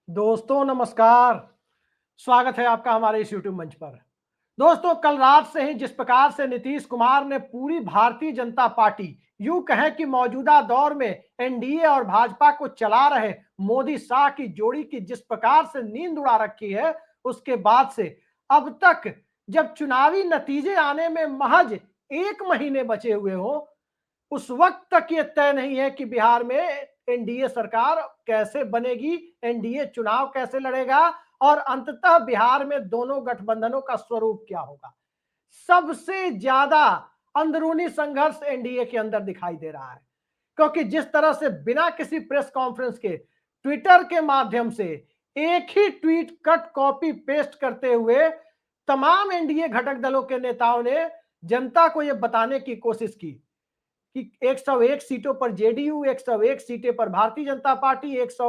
दोस्तों नमस्कार। स्वागत है आपका हमारे इस यूट्यूब मंच पर। दोस्तों, कल रात से ही जिस प्रकार से नीतीश कुमार ने पूरी भारतीय जनता पार्टी, यूं कहें कि मौजूदा दौर में एनडीए और भाजपा को चला रहे मोदी शाह की जोड़ी की जिस प्रकार से नींद उड़ा रखी है, उसके बाद से अब तक जब चुनावी नतीजे आने में महज 1 महीने बचे हुए हो, उस वक्त तक ये तय नहीं है कि बिहार में एनडीए सरकार कैसे बनेगी, एनडीए चुनाव कैसे लड़ेगा और अंततः बिहार में दोनों गठबंधनों का स्वरूप क्या होगा। सबसे ज्यादा अंदरूनी संघर्ष एनडीए के अंदर दिखाई दे रहा है, क्योंकि जिस तरह से बिना किसी प्रेस कॉन्फ्रेंस के ट्विटर के माध्यम से एक ही ट्वीट कट कॉपी पेस्ट करते हुए तमाम एनडीए घटक दलों के नेताओं ने जनता को यह बताने की कोशिश की कि 101 सीटों पर जेडीयू, 101 सीटें पर भारतीय जनता पार्टी, 100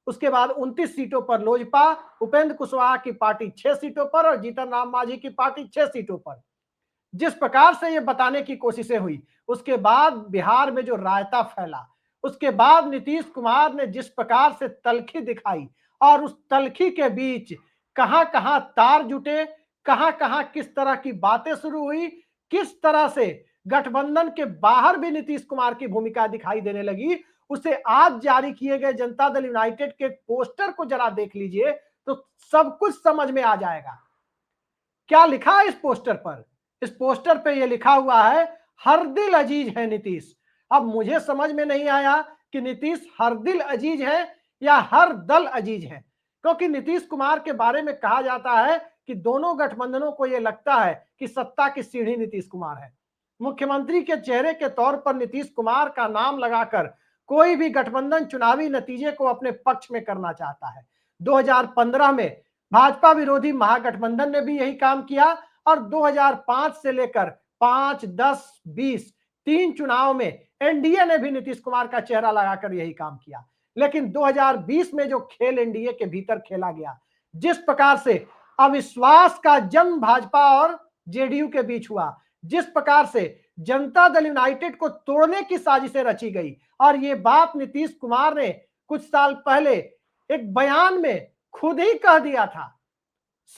उसके बाद 29 सीटों पर लोजपा, उपेंद्र कुशवाहा की पार्टी 6 सीटों पर और जीतन राम मांझी की पार्टी 6 सीटों पर। जिस प्रकार से ये बताने की कोशिशें हुई, उसके बाद बिहार में जो रायता फैला, उसके बाद नीतीश कुमार ने जिस प्रकार से तल्खी दिखाई और उस तल्खी के बीच कहां-कहां तार जुटे, कहां-कहां किस तरह की बातें शुरू हुई, किस तरह से गठबंधन के बाहर भी नीतीश कुमार की भूमिका दिखाई देने लगी, उसे आज जारी किए गए जनता दल यूनाइटेड के पोस्टर को जरा देख लीजिए तो सब कुछ समझ में आ जाएगा। क्या लिखा है इस पोस्टर पर? इस पोस्टर पे ये लिखा हुआ है, हर दिल अजीज है नीतीश। अब मुझे समझ में नहीं आया कि नीतीश हर दिल अजीज है या हर दल अजीज है, क्योंकि नीतीश कुमार के बारे में कहा जाता है कि दोनों गठबंधनों को यह लगता है कि सत्ता की सीढ़ी नीतीश कुमार है। मुख्यमंत्री के चेहरे के तौर पर नीतीश कुमार का नाम लगाकर कोई भी गठबंधन चुनावी नतीजे को अपने पक्ष में करना चाहता है। 2015 में भाजपा विरोधी महागठबंधन ने भी यही काम किया और 2005 से लेकर 5, 10, 20 तीन चुनाव में एनडीए ने भी नीतीश कुमार का चेहरा लगाकर यही काम किया। लेकिन 2020 में जो खेल एनडीए के भीतर खेला गया, जिस प्रकार से अविश्वास का जन्म भाजपा और जेडीयू के बीच हुआ, जिस प्रकार से जनता दल यूनाइटेड को तोड़ने की साजिशें रची गई, और ये बात नीतीश कुमार ने कुछ साल पहले एक बयान में खुद ही कह दिया था,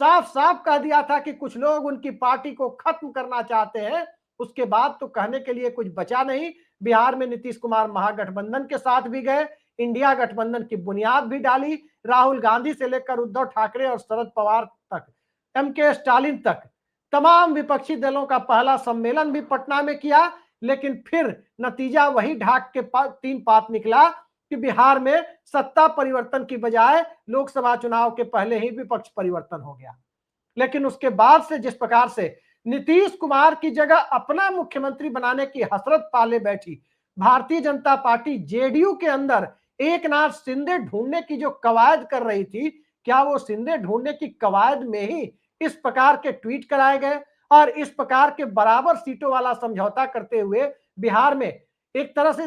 साफ साफ कह दिया था कि कुछ लोग उनकी पार्टी को खत्म करना चाहते हैं। उसके बाद तो कहने के लिए कुछ बचा नहीं। बिहार में नीतीश कुमार महागठबंधन के साथ भी गए, इंडिया गठबंधन की बुनियाद भी डाली, राहुल गांधी से लेकर उद्धव ठाकरे और शरद पवार तक, एम के स्टालिन तक, तमाम विपक्षी दलों का पहला सम्मेलन भी पटना में किया। लेकिन फिर नतीजा वही ढाक के तीन पात निकला कि बिहार में सत्ता परिवर्तन की बजाय लोकसभा चुनाव के पहले ही विपक्ष परिवर्तन हो गया। लेकिन उसके बाद से जिस प्रकार से नीतीश कुमार की जगह अपना मुख्यमंत्री बनाने की हसरत पाले बैठी भारतीय जनता पार्टी जेडीयू के अंदर एक नाथ शिंदे ढूंढने की जो कवायद कर रही थी, क्या वो शिंदे ढूंढने की कवायद में ही इस प्रकार के ट्वीट कराए गए और इस प्रकार के बराबर सीटों वाला समझौता करते हुए बिहार में एक तरह से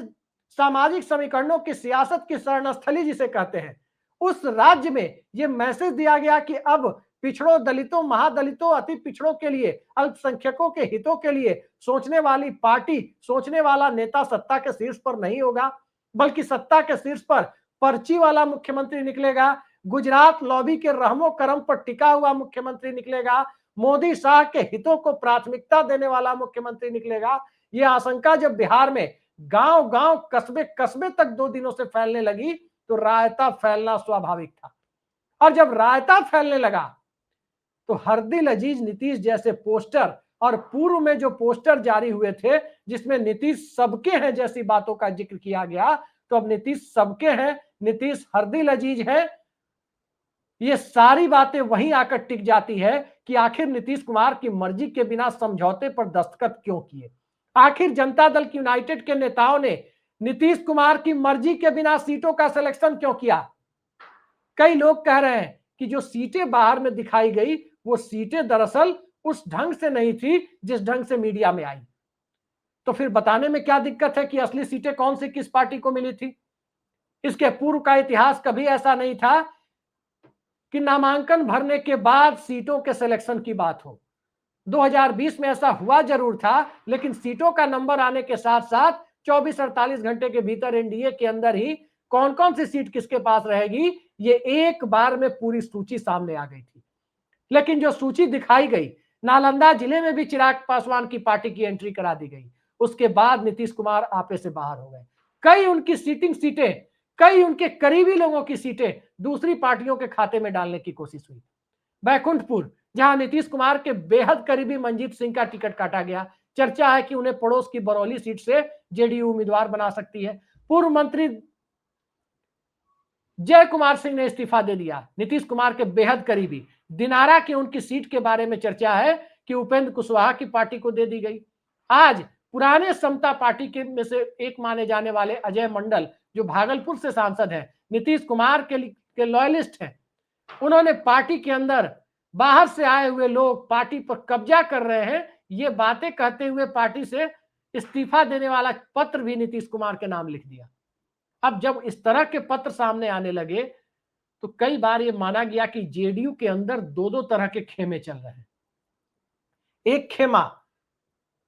सामाजिक समीकरणों की सियासत की शरणस्थली जिसे कहते हैं, उस राज्य में यह मैसेज दिया गया कि अब पिछड़ों, दलितों, महादलितों, अति पिछड़ों के लिए, अल्पसंख्यकों के हितों के लिए सोचने वाली पार्टी, सोचने वाला नेता सत्ता के शीर्ष पर नहीं होगा, बल्कि सत्ता के शीर्ष पर पर्ची वाला मुख्यमंत्री निकलेगा, गुजरात लॉबी के रहमो करम पर टिका हुआ मुख्यमंत्री निकलेगा, मोदी शाह के हितों को प्राथमिकता देने वाला मुख्यमंत्री निकलेगा। यह आशंका जब बिहार में गांव गांव, कस्बे कस्बे तक 2 दिनों से फैलने लगी तो रायता फैलना स्वाभाविक था। और जब रायता फैलने लगा तो हर दिल अजीज नीतीश जैसे पोस्टर और पूर्व में जो पोस्टर जारी हुए थे जिसमें नीतीश सबके हैं जैसी बातों का जिक्र किया गया, तो अब नीतीश सबके हैं, नीतीश हर दिल अजीज है, ये सारी बातें वहीं आकर टिक जाती है कि आखिर नीतीश कुमार की मर्जी के बिना समझौते पर दस्तखत क्यों किए। आखिर जनता दल यूनाइटेड के नेताओं ने नीतीश कुमार की मर्जी के बिना सीटों का सिलेक्शन क्यों किया। कई लोग कह रहे हैं कि जो सीटें बाहर में दिखाई गई वो सीटें दरअसल उस ढंग से नहीं थी जिस ढंग से मीडिया में आई। तो फिर बताने में क्या दिक्कत है कि असली सीटें कौन सी किस पार्टी को मिली थी। इसके पूर्व का इतिहास कभी ऐसा नहीं था कि नामांकन भरने के बाद सीटों के सिलेक्शन की बात हो। 2020 में ऐसा हुआ जरूर था, लेकिन सीटों का नंबर आने के साथ साथ 24-48 घंटे के भीतर एनडीए के अंदर ही कौन कौन सी सीट किसके पास रहेगी, ये एक बार में पूरी सूची सामने आ गई थी। लेकिन जो सूची दिखाई गई, नालंदा जिले में भी चिराग पासवान की पार्टी की एंट्री करा दी गई। उसके बाद नीतीश कुमार आपे से बाहर हो गए। कई उनकी सीटिंग सीटें, कई उनके करीबी लोगों की सीटें दूसरी पार्टियों के खाते में डालने की कोशिश हुई। बैकुंठपुर, जहां नीतीश कुमार के बेहद करीबी मंजीत सिंह का टिकट काटा गया, चर्चा है कि उन्हें पड़ोस की बरौली सीट से जेडीयू उम्मीदवार बना सकती है। पूर्व मंत्री जय कुमार सिंह ने इस्तीफा दे दिया। नीतीश कुमार के बेहद करीबी दिनारा की उनकी सीट के बारे में चर्चा है कि उपेंद्र कुशवाहा की पार्टी को दे दी गई। आज पुराने समता पार्टी के में से एक माने जाने वाले अजय मंडल, जो भागलपुर से सांसद हैं, नीतीश कुमार के लॉयलिस्ट हैं, उन्होंने पार्टी के अंदर बाहर से आए हुए लोग पार्टी पर कब्जा कर रहे हैं, ये बातें कहते हुए पार्टी से इस्तीफा देने वाला पत्र भी नीतीश कुमार के नाम लिख दिया। अब जब इस तरह के पत्र सामने आने लगे तो कई बार यह माना गया कि जेडीयू के अंदर दो दो तरह के खेमे चल रहे हैं। एक खेमा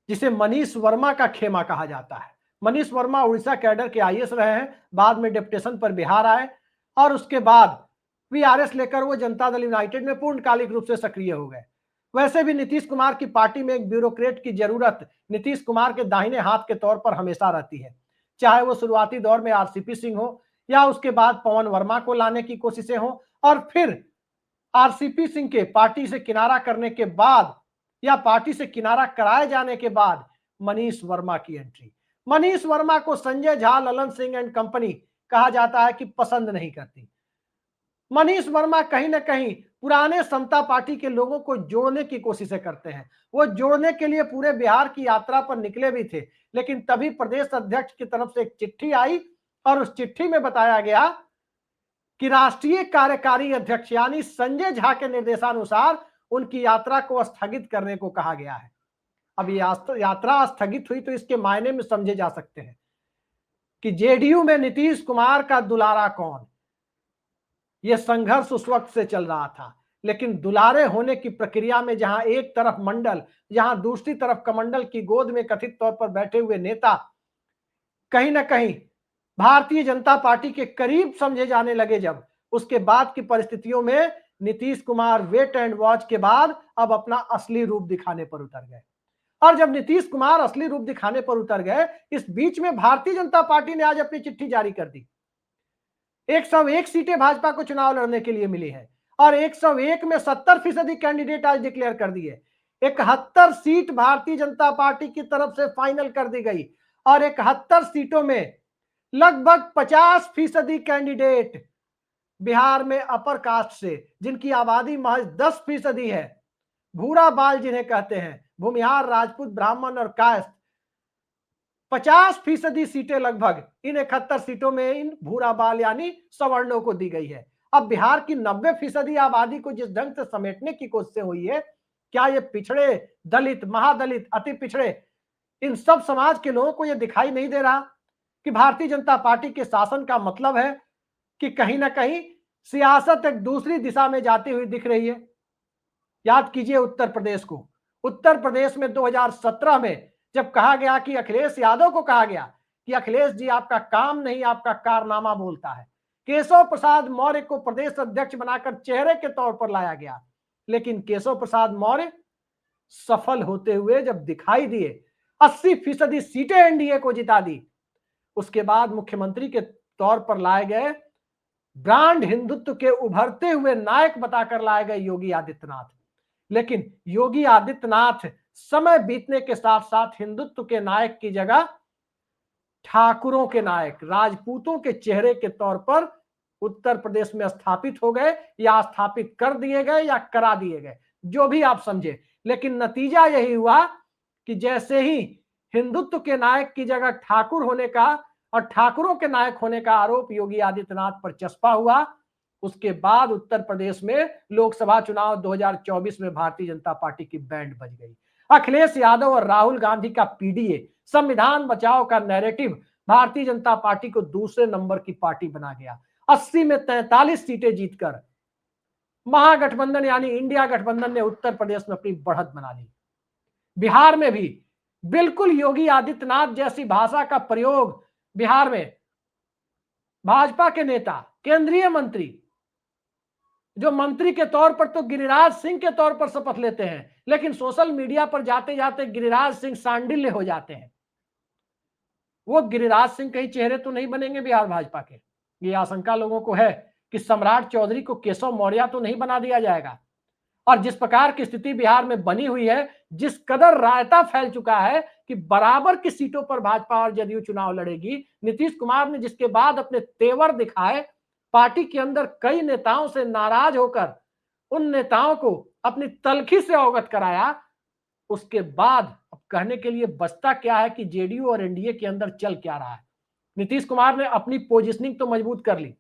जिसे मनीष वर्मा का खेमा कहा जाता है। मनीष वर्मा उड़ीसा कैडर के आईएएस रहे हैं, बाद में डिप्टेशन पर बिहार आए और उसके बाद वीआरएस लेकर वो जनता दल यूनाइटेड में पूर्णकालिक रूप से सक्रिय हो गए। वैसे भी नीतीश कुमार की पार्टी में एक ब्यूरोक्रेट की जरूरत नितीश कुमार के दाहिने हाथ के तौर पर हमेशा रहती है, चाहे वो शुरुआती दौर में आरसीपी सिंह हो या उसके बाद पवन वर्मा को लाने की कोशिशें हो, और फिर आरसीपी सिंह के पार्टी से किनारा करने के बाद या पार्टी से किनारा कराए जाने के बाद मनीष वर्मा की एंट्री। मनीष वर्मा को संजय झा, ललन सिंह एंड कंपनी कहा जाता है कि पसंद नहीं करती। मनीष वर्मा कहीं ना कहीं पुराने समता पार्टी के लोगों को जोड़ने की कोशिशें करते हैं। वो जोड़ने के लिए पूरे बिहार की यात्रा पर निकले भी थे, लेकिन तभी प्रदेश अध्यक्ष की तरफ से एक चिट्ठी आई और उस चिट्ठी में बताया गया कि राष्ट्रीय कार्यकारी अध्यक्ष यानी संजय झा के निर्देशानुसार उनकी यात्रा को स्थगित करने को कहा गया है। अब ये यात्रा स्थगित हुई तो इसके मायने में समझे जा सकते हैं कि जेडीयू में नीतीश कुमार का दुलारा कौन। यह संघर्ष उस वक्त से चल रहा था, लेकिन दुलारे होने की प्रक्रिया में जहां एक तरफ मंडल, जहां दूसरी तरफ कमंडल की गोद में कथित तौर पर बैठे हुए नेता कहीं ना कहीं भारतीय जनता पार्टी के करीब समझे जाने लगे, जब उसके बाद की परिस्थितियों में Nitish Kumar wait and watch के बाद अब अपना असली रूप दिखाने पर उतर गए। और जब नीतीश कुमार असली रूप दिखाने पर उतर गए, इस बीच में भारतीय जनता पार्टी ने आज अपनी चिट्ठी जारी कर दी। 101 सीटें भाजपा को चुनाव लड़ने के लिए मिली है और 101 में 70% कैंडिडेट आज डिक्लेयर कर दिए। 71 सीट भारतीय जनता पार्टी की तरफ से फाइनल कर दी गई और 71 सीटों में लगभग 50% कैंडिडेट बिहार में अपर कास्ट से, जिनकी आबादी महज 10% है, भूरा बाल जिन्हें कहते हैं, भूमिहार, राजपूत, ब्राह्मण और कायस्थ, 50% सीटें लगभग इन 71 सीटों में इन भूरा बाल यानी सवर्णों को दी गई है। अब बिहार की 90% आबादी को जिस ढंग से समेटने की कोशिश हुई है, क्या ये पिछड़े, दलित, महादलित, अति पिछड़े, इन सब समाज के लोगों को यह दिखाई नहीं दे रहा कि भारतीय जनता पार्टी के शासन का मतलब है कि कहीं ना कहीं सियासत एक दूसरी दिशा में जाती हुई दिख रही है। याद कीजिए उत्तर प्रदेश को। उत्तर प्रदेश में 2017 में जब कहा गया कि अखिलेश यादव को कहा गया कि अखिलेश जी आपका काम नहीं आपका कारनामा बोलता है, केशव प्रसाद मौर्य को प्रदेश अध्यक्ष बनाकर चेहरे के तौर पर लाया गया, लेकिन केशव प्रसाद मौर्य सफल होते हुए जब दिखाई दिए, 80% सीटें एनडीए को जिता दी, उसके बाद मुख्यमंत्री के तौर पर लाए गए, ब्रांड हिंदुत्व के उभरते हुए नायक बताकर लाए गए योगी आदित्यनाथ। लेकिन योगी आदित्यनाथ समय बीतने के साथ साथ हिंदुत्व के नायक की जगह ठाकुरों के नायक, राजपूतों के चेहरे के तौर पर उत्तर प्रदेश में स्थापित हो गए या स्थापित कर दिए गए या करा दिए गए, जो भी आप समझे। लेकिन नतीजा यही हुआ कि जैसे ही हिंदुत्व के नायक की जगह ठाकुर होने का और ठाकुरों के नायक होने का आरोप योगी आदित्यनाथ पर चस्पा हुआ, उसके बाद उत्तर प्रदेश में लोकसभा चुनाव 2024 में भारतीय जनता पार्टी की बैंड बज गई। अखिलेश यादव और राहुल गांधी का पीडीए, संविधान बचाओ का नैरेटिव भारतीय जनता पार्टी को दूसरे नंबर की पार्टी बना गया। 80 में 43 सीटें जीतकर महागठबंधन यानी इंडिया गठबंधन ने उत्तर प्रदेश में अपनी बढ़त बना ली। बिहार में भी बिल्कुल योगी आदित्यनाथ जैसी भाषा का प्रयोग बिहार में भाजपा के नेता, केंद्रीय मंत्री, जो मंत्री के तौर पर तो गिरिराज सिंह के तौर पर शपथ लेते हैं, लेकिन सोशल मीडिया पर जाते जाते गिरिराज सिंह सांडिल्य हो जाते हैं। वो गिरिराज सिंह कहीं चेहरे तो नहीं बनेंगे बिहार भाजपा के। ये आशंका लोगों को है कि सम्राट चौधरी को केशव मौर्य तो नहीं बना दिया जाएगा। और जिस प्रकार की स्थिति बिहार में बनी हुई है, जिस कदर रायता फैल चुका है कि बराबर की सीटों पर भाजपा और जदयू चुनाव लड़ेगी। नीतीश कुमार ने जिसके बाद अपने तेवर दिखाए, पार्टी के अंदर कई नेताओं से नाराज होकर उन नेताओं को अपनी तलखी से अवगत कराया, उसके बाद अब कहने के लिए बचता क्या है कि जेडीयू और एनडीए के अंदर चल क्या रहा है। नीतीश कुमार ने अपनी पोजीशनिंग तो मजबूत कर ली,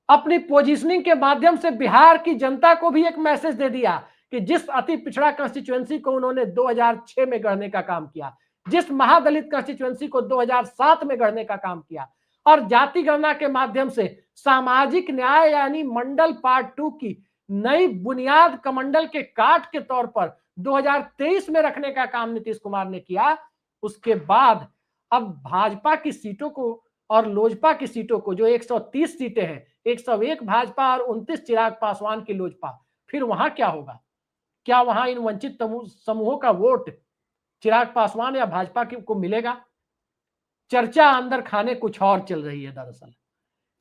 अपनी पोजीशनिंग के माध्यम से बिहार की जनता को भी एक मैसेज दे दिया कि जिस अति पिछड़ा कंस्टिट्यूएंसी को उन्होंने 2006 में गढ़ने का काम किया, जिस महादलित कंस्टिट्यूएंसी को 2007 में गढ़ने का काम किया और जाति गणना के माध्यम से सामाजिक न्याय यानी मंडल पार्ट 2 की नई बुनियाद कमंडल के काट के तौर पर 2023 में रखने का काम नीतीश कुमार ने किया। उसके बाद अब भाजपा की सीटों को और लोजपा की सीटों को, जो 130 सीटें हैं, 101 भाजपा और 29 चिराग पासवान की लोजपा, फिर वहां क्या होगा? क्या वहां इन वंचित समूहों का वोट चिराग पासवान या भाजपा को मिलेगा? चर्चा अंदर खाने कुछ और चल रही है। दरअसल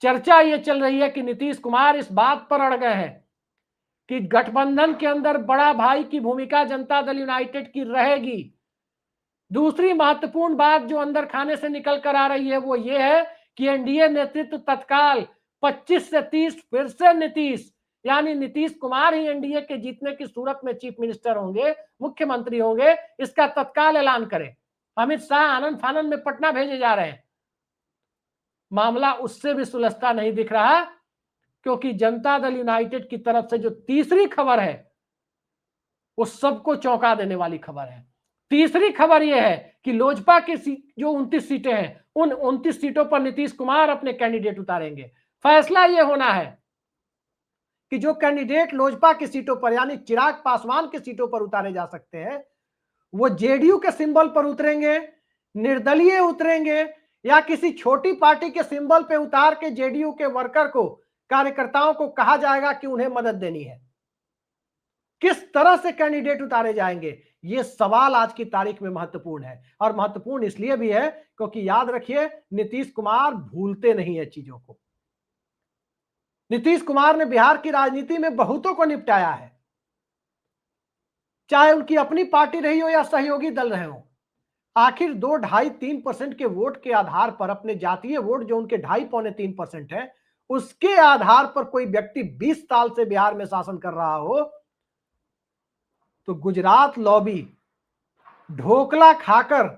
चर्चा ये चल रही है कि नीतीश कुमार इस बात पर अड़ गए हैं कि गठबंधन के अंदर बड़ा भाई की भूमिका जनता दल यूनाइटेड की रहेगी। दूसरी महत्वपूर्ण बात जो अंदर खाने से निकल कर आ रही है वो ये है कि एनडीए नेतृत्व तत्काल 25 से 30 फिर से नीतीश यानी नीतीश कुमार ही एनडीए के जीतने की सूरत में चीफ मिनिस्टर होंगे, मुख्यमंत्री होंगे, इसका तत्काल ऐलान करें। अमित शाह आनंद फानंद में पटना भेजे जा रहे हैं। मामला उससे भी सुलझता नहीं दिख रहा, क्योंकि जनता दल यूनाइटेड की तरफ से जो तीसरी खबर है वो सबको चौंका देने वाली खबर है। तीसरी खबर यह है कि लोजपा की जो 29 सीटें हैं, उन 29 सीटों पर नीतीश कुमार अपने कैंडिडेट उतारेंगे। फैसला यह होना है कि जो कैंडिडेट लोजपा की सीटों पर यानी चिराग पासवान की सीटों पर उतारे जा सकते हैं, वो जेडीयू के सिंबल पर उतरेंगे, निर्दलीय उतरेंगे, या किसी छोटी पार्टी के सिंबल पे उतार के जेडीयू के वर्कर को, कार्यकर्ताओं को कहा जाएगा कि उन्हें मदद देनी है। किस तरह से कैंडिडेट उतारे जाएंगे, यह सवाल आज की तारीख में महत्वपूर्ण है। और महत्वपूर्ण इसलिए भी है क्योंकि याद रखिए, नीतीश कुमार भूलते नहीं है चीजों को। नीतीश कुमार ने बिहार की राजनीति में बहुतों को निपटाया है, चाहे उनकी अपनी पार्टी रही हो या सहयोगी दल रहे हो। आखिर 2, 2.5, 3% के वोट के आधार पर, अपने जातीय वोट जो उनके 2.5, पौने 3% है, उसके आधार पर कोई व्यक्ति 20 साल से बिहार में शासन कर रहा हो, तो गुजरात लॉबी ढोकला खाकर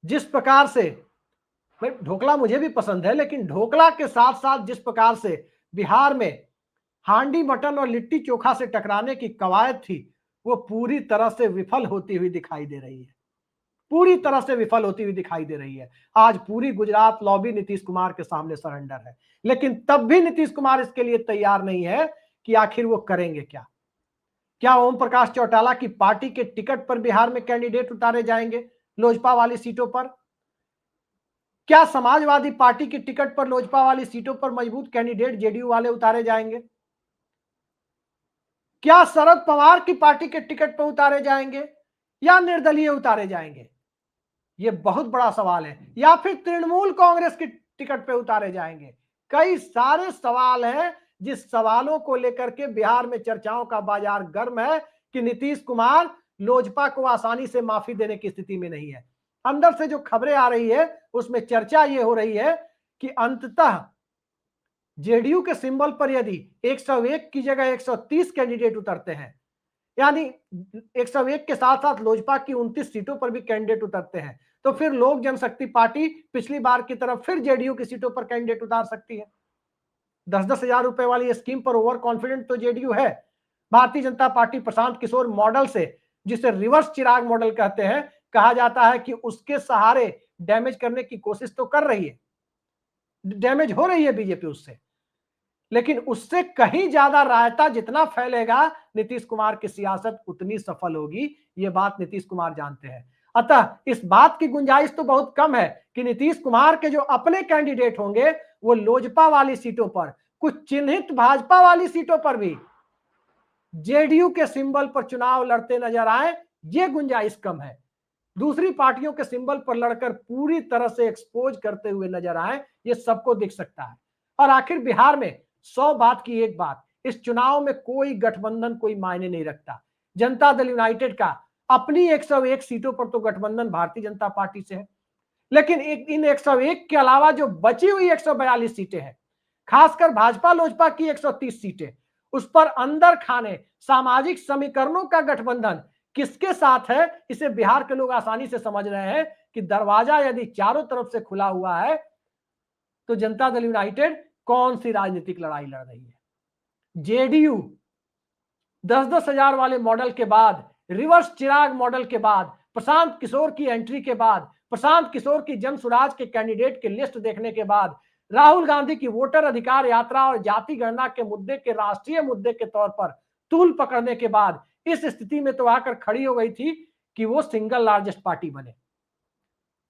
जिस प्रकार से, ढोकला मुझे भी पसंद है, लेकिन ढोकला के साथ साथ जिस प्रकार से बिहार में हांडी मटन और लिट्टी चोखा से टकराने की कवायद थी, वो पूरी तरह से विफल होती हुई दिखाई दे रही है। पूरी तरह से विफल होती हुई दिखाई दे रही है। आज पूरी गुजरात लॉबी नीतीश कुमार के सामने सरेंडर है, लेकिन तब भी नीतीश कुमार इसके लिए तैयार नहीं है कि आखिर वो करेंगे क्या। क्या ओम प्रकाश चौटाला की पार्टी के टिकट पर बिहार में कैंडिडेट उतारे जाएंगे लोजपा वाली सीटों पर? क्या समाजवादी पार्टी की टिकट पर लोजपा वाली सीटों पर मजबूत कैंडिडेट जेडीयू वाले उतारे जाएंगे? क्या शरद पवार की पार्टी के टिकट पर उतारे जाएंगे या निर्दलीय उतारे जाएंगे? ये बहुत बड़ा सवाल है। या फिर तृणमूल कांग्रेस की टिकट पे उतारे जाएंगे? कई सारे सवाल हैं, जिस सवालों को लेकर के बिहार में चर्चाओं का बाजार गर्म है कि नीतीश कुमार लोजपा को आसानी से माफी देने की स्थिति में नहीं है। अंदर से जो खबरें आ रही है उसमें चर्चा ये हो रही है कि अंततः जेडीयू के सिंबल पर यदि 101 की जगह 130 कैंडिडेट उतरते हैं, यानी 101 के साथ साथ लोजपा की 29 सीटों पर भी कैंडिडेट उतरते हैं, तो फिर लोक जनशक्ति पार्टी पिछली बार की तरफ फिर जेडीयू की सीटों पर कैंडिडेट उतार सकती है। 10-10 हजार रुपए वाली स्कीम पर ओवर कॉन्फिडेंट तो जेडीयू है। भारतीय जनता पार्टी प्रशांत किशोर मॉडल से, जिसे रिवर्स चिराग मॉडल कहते हैं, कहा जाता है कि उसके सहारे डैमेज करने की कोशिश तो कर रही है, डैमेज हो रही है बीजेपी उससे, लेकिन उससे कहीं ज्यादा रायता जितना फैलेगा नीतीश कुमार की सियासत उतनी सफल होगी। ये बात नीतीश कुमार जानते हैं। अतः इस बात की गुंजाइश तो बहुत कम है कि नीतीश कुमार के जो अपने कैंडिडेट होंगे वो लोजपा वाली सीटों पर, कुछ चिन्हित भाजपा वाली सीटों पर भी जेडीयू के सिंबल पर चुनाव लड़ते नजर आए, ये गुंजाइश कम है। दूसरी पार्टियों के सिंबल पर लड़कर पूरी तरह से एक्सपोज करते हुए नजर आए, ये सबको दिख सकता है। और आखिर बिहार में 100 बात की एक बात, इस चुनाव में कोई गठबंधन कोई मायने नहीं रखता। जनता दल यूनाइटेड का अपनी 101 सीटों पर तो गठबंधन भारतीय जनता पार्टी से है, लेकिन इन 101 के अलावा जो बची हुई 142 सीटें हैं, खासकर भाजपा लोजपा की 130 सीटें, उस पर अंदर खाने सामाजिक समीकरणों का गठबंधन किसके साथ है, इसे बिहार के लोग आसानी से समझ रहे हैं कि दरवाजा यदि चारों तरफ से खुला हुआ है तो जनता दल यूनाइटेड कौन सी राजनीतिक लड़ाई लड़ रही है। जेडीयू 10-10 हजार वाले मॉडल के बाद, रिवर्स चिराग मॉडल के बाद, प्रशांत किशोर की एंट्री के बाद, प्रशांत किशोर की जन स्वराज के कैंडिडेट की लिस्ट देखने के बाद, राहुल गांधी की वोटर अधिकार यात्रा और जाति गणना के मुद्दे के राष्ट्रीय मुद्दे के तौर पर तूल पकड़ने के बाद इस स्थिति में तो आकर खड़ी हो गई थी कि वो सिंगल लार्जेस्ट पार्टी बने।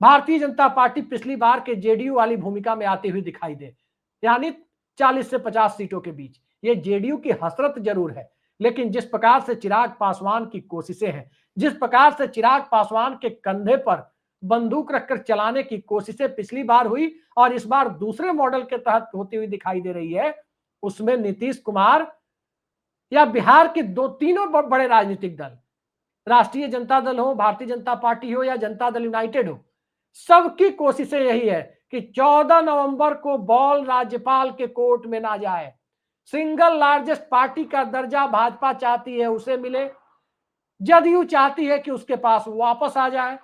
भारतीय जनता पार्टी पिछली बार के जेडीयू वाली भूमिका में आती हुई दिखाई दे, यानी 40 से 50 सीटों के बीच। ये जेडीयू की हसरत जरूर है, लेकिन जिस प्रकार से चिराग पासवान की कोशिशें हैं, जिस प्रकार से चिराग पासवान के कंधे पर बंदूक रखकर चलाने की कोशिशें पिछली बार हुई और इस बार दूसरे मॉडल के तहत होती हुई दिखाई दे रही है, उसमें नीतीश कुमार या बिहार के तीनों बड़े राजनीतिक दल, राष्ट्रीय जनता दल हो, भारतीय जनता पार्टी हो या जनता दल यूनाइटेड हो, सबकी कोशिशें यही है कि 14 नवंबर को बॉल राज्यपाल के कोर्ट में ना जाए। सिंगल लार्जेस्ट पार्टी का दर्जा भाजपा चाहती है उसे मिले, जदयू चाहती है कि उसके पास वापस आ जाए,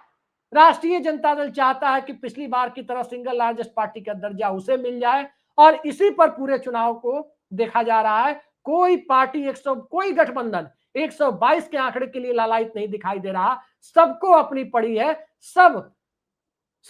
राष्ट्रीय जनता दल चाहता है कि पिछली बार की तरह सिंगल लार्जेस्ट पार्टी का दर्जा उसे मिल जाए, और इसी पर पूरे चुनाव को देखा जा रहा है। कोई पार्टी 100 कोई गठबंधन 122 के आंकड़े के लिए लालायित नहीं दिखाई दे रहा, सबको अपनी पड़ी है, सब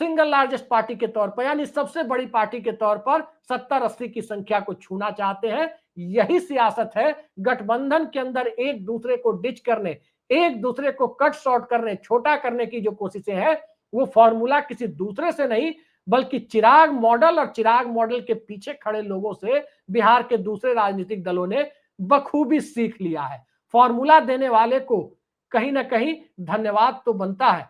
सिंगल लार्जेस्ट पार्टी के तौर पर यानी सबसे बड़ी पार्टी के तौर पर 70-80 की संख्या को छूना चाहते हैं। यही सियासत है। गठबंधन के अंदर एक दूसरे को डिच करने, एक दूसरे को कट शॉर्ट करने, छोटा करने की जो कोशिशें हैं, वो फॉर्मूला किसी दूसरे से नहीं बल्कि चिराग मॉडल और चिराग मॉडल के पीछे खड़े लोगों से बिहार के दूसरे राजनीतिक दलों ने बखूबी सीख लिया है। फॉर्मूला देने वाले को कहीं ना कहीं धन्यवाद तो बनता है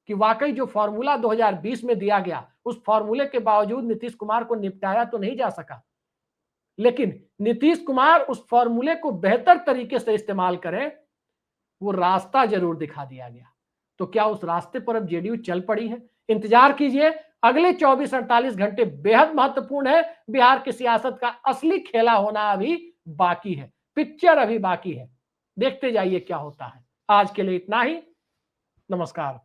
कि वाकई जो फॉर्मूला 2020 में दिया गया, उस फॉर्मूले के बावजूद नीतीश कुमार को निपटाया तो नहीं जा सका, लेकिन नीतीश कुमार उस फॉर्मूले को बेहतर तरीके से इस्तेमाल करें, वो रास्ता जरूर दिखा दिया गया। तो क्या उस रास्ते पर अब जेडीयू चल पड़ी है? इंतजार कीजिए, अगले 24-48 घंटे बेहद महत्वपूर्ण है। बिहार की सियासत का असली खेला होना अभी बाकी है, पिक्चर अभी बाकी है। देखते जाइए क्या होता है। आज के लिए इतना ही। नमस्कार।